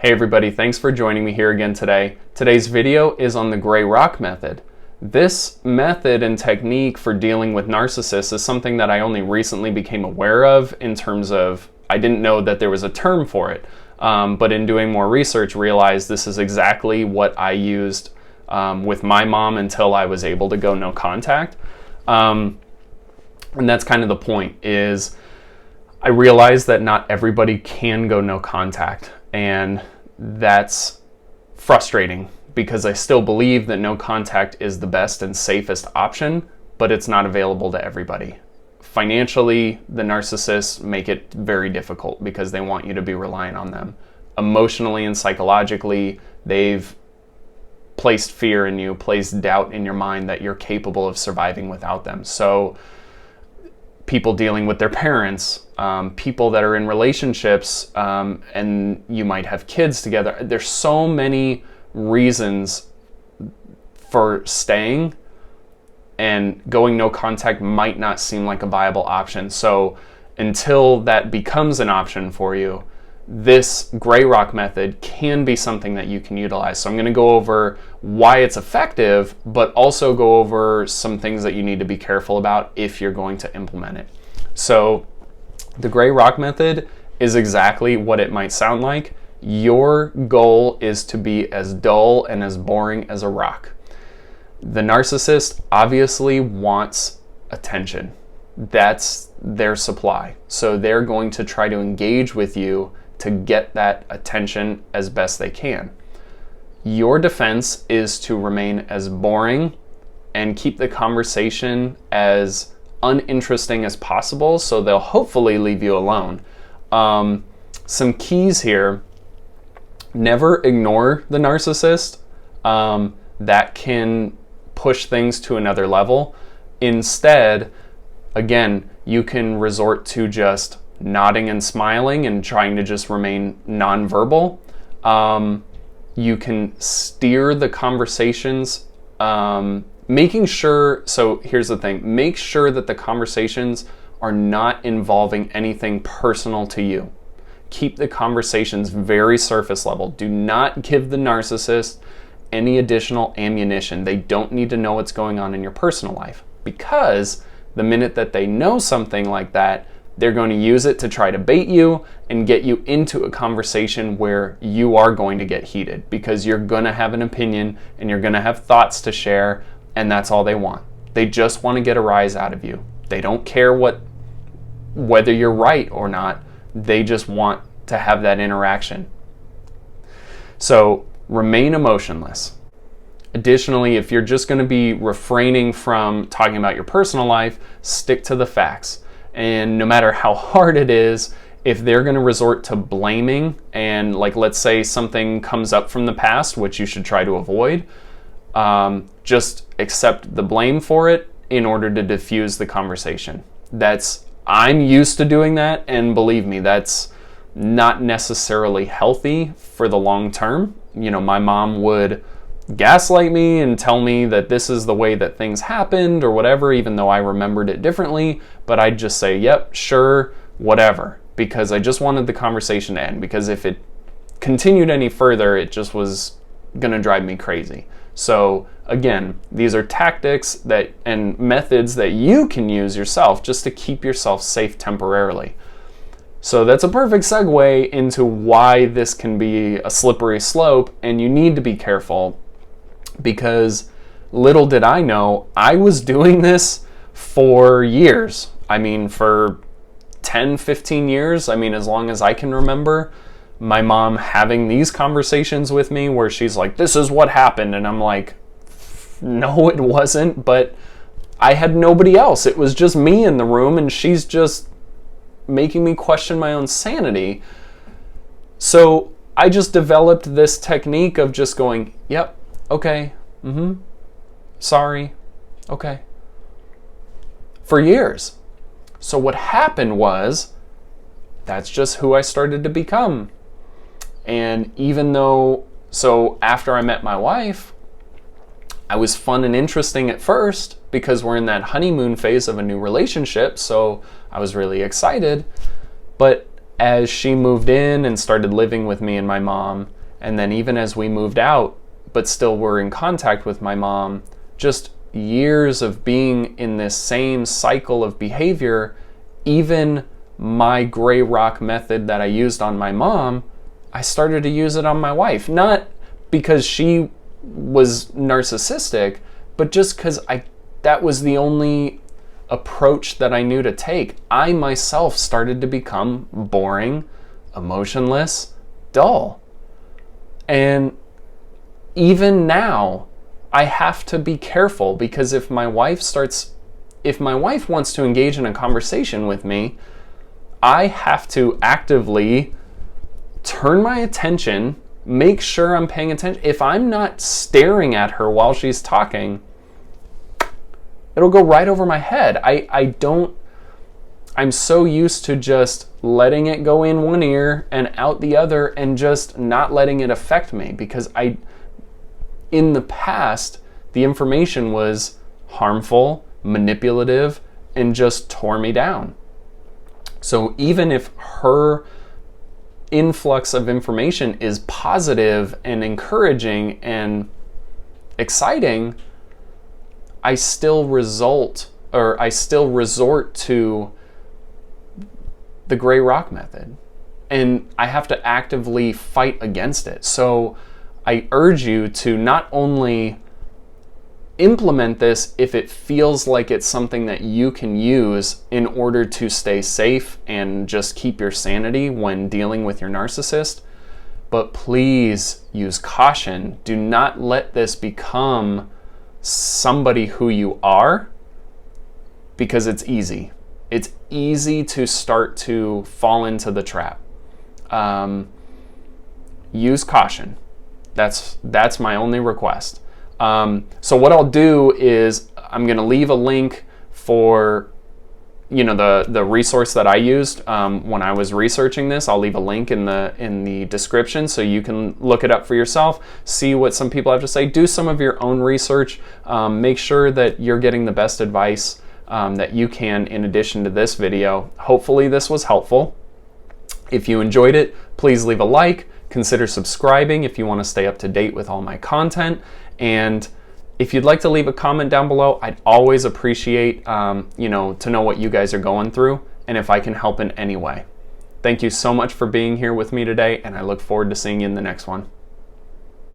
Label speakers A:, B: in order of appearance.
A: Hey everybody, thanks for joining me here again today. Today's video is on the gray rock method. This method and technique for dealing with narcissists is something that I only recently became aware of in terms of, I didn't know that there was a term for it, but in doing more research realized this is exactly what I used with my mom until I was able to go no contact. And that's kind of the point, is I realized that not everybody can go no contact, and that's frustrating because I still believe that no contact is the best and safest option, but it's not available to everybody. Financially, the narcissists make it very difficult because they want you to be reliant on them. Emotionally and psychologically, they've placed fear in you, placed doubt in your mind that you're capable of surviving without them. So people dealing with their parents, people that are in relationships, and you might have kids together. There's so many reasons for staying, and going no contact might not seem like a viable option. So until that becomes an option for you, this gray rock method can be something that you can utilize. So I'm going to go over why it's effective, but also go over some things that you need to be careful about if you're going to implement it. So the gray rock method is exactly what it might sound like. Your goal is to be as dull and as boring as a rock. The narcissist obviously wants attention. That's their supply. So they're going to try to engage with you to get that attention as best they can. Your defense is to remain as boring and keep the conversation as uninteresting as possible, so they'll hopefully leave you alone. Some keys here: never ignore the narcissist. That can push things to another level. Instead, again, you can resort to just nodding and smiling and trying to just remain nonverbal. You can steer the conversations, making sure, so here's the thing, make sure that the conversations are not involving anything personal to you. Keep the conversations very surface level. Do not give the narcissist any additional ammunition. They don't need to know what's going on in your personal life, because the minute that they know something like that, they're going to use it to try to bait you and get you into a conversation where you are going to get heated, because you're going to have an opinion and you're going to have thoughts to share, and that's all they want. They just want to get a rise out of you. They don't care whether you're right or not. They just want to have that interaction. So remain emotionless. Additionally, if you're just going to be refraining from talking about your personal life, stick to the facts. And no matter how hard it is, if they're going to resort to blaming, and like, let's say something comes up from the past, which you should try to avoid, just accept the blame for it in order to diffuse the conversation. I'm used to doing that, and believe me, that's not necessarily healthy for the long term. You know, my mom would gaslight me and tell me that this is the way that things happened or whatever, even though I remembered it differently, but I'd just say, yep, sure, whatever, because I just wanted the conversation to end, because if it continued any further, it just was gonna drive me crazy. So again, these are tactics and methods that you can use yourself just to keep yourself safe temporarily. So that's a perfect segue into why this can be a slippery slope, and you need to be careful, because little did I know, I was doing this for years. I mean, for 10, 15 years, I mean, as long as I can remember, my mom having these conversations with me where she's like, this is what happened, and I'm like, no, it wasn't, but I had nobody else. It was just me in the room, and she's just making me question my own sanity. So I just developed this technique of just going, yep, okay, sorry, okay, for years. So what happened was, that's just who I started to become. And even though, so after I met my wife, I was fun and interesting at first because we're in that honeymoon phase of a new relationship, so I was really excited. But as she moved in and started living with me and my mom, and then even as we moved out, but still were in contact with my mom, just years of being in this same cycle of behavior, even my gray rock method that I used on my mom, I started to use it on my wife. Not because she was narcissistic, but just because that was the only approach that I knew to take. I myself started to become boring, emotionless, dull. And even now, I have to be careful, because if my wife wants to engage in a conversation with me, I have to actively turn my attention, make sure I'm paying attention. If I'm not staring at her while she's talking, it'll go right over my head. I'm so used to just letting it go in one ear and out the other and just not letting it affect me, because in the past, the information was harmful, manipulative, and just tore me down. So even if her influx of information is positive and encouraging and exciting, I still resort to the gray rock method, and I have to actively fight against it. So I urge you to not only implement this if it feels like it's something that you can use in order to stay safe and just keep your sanity when dealing with your narcissist, but please use caution. Do not let this become somebody who you are, because it's easy. It's easy to start to fall into the trap. Use caution. That's my only request. So what I'll do is I'm going to leave a link for, the resource that I used when I was researching this. I'll leave a link in the description so you can look it up for yourself, see what some people have to say, do some of your own research, make sure that you're getting the best advice that you can in addition to this video. Hopefully this was helpful. If you enjoyed it, please leave a like. Consider subscribing if you want to stay up to date with all my content. And if you'd like to leave a comment down below, I'd always appreciate, to know what you guys are going through and if I can help in any way. Thank you so much for being here with me today, and I look forward to seeing you in the next one.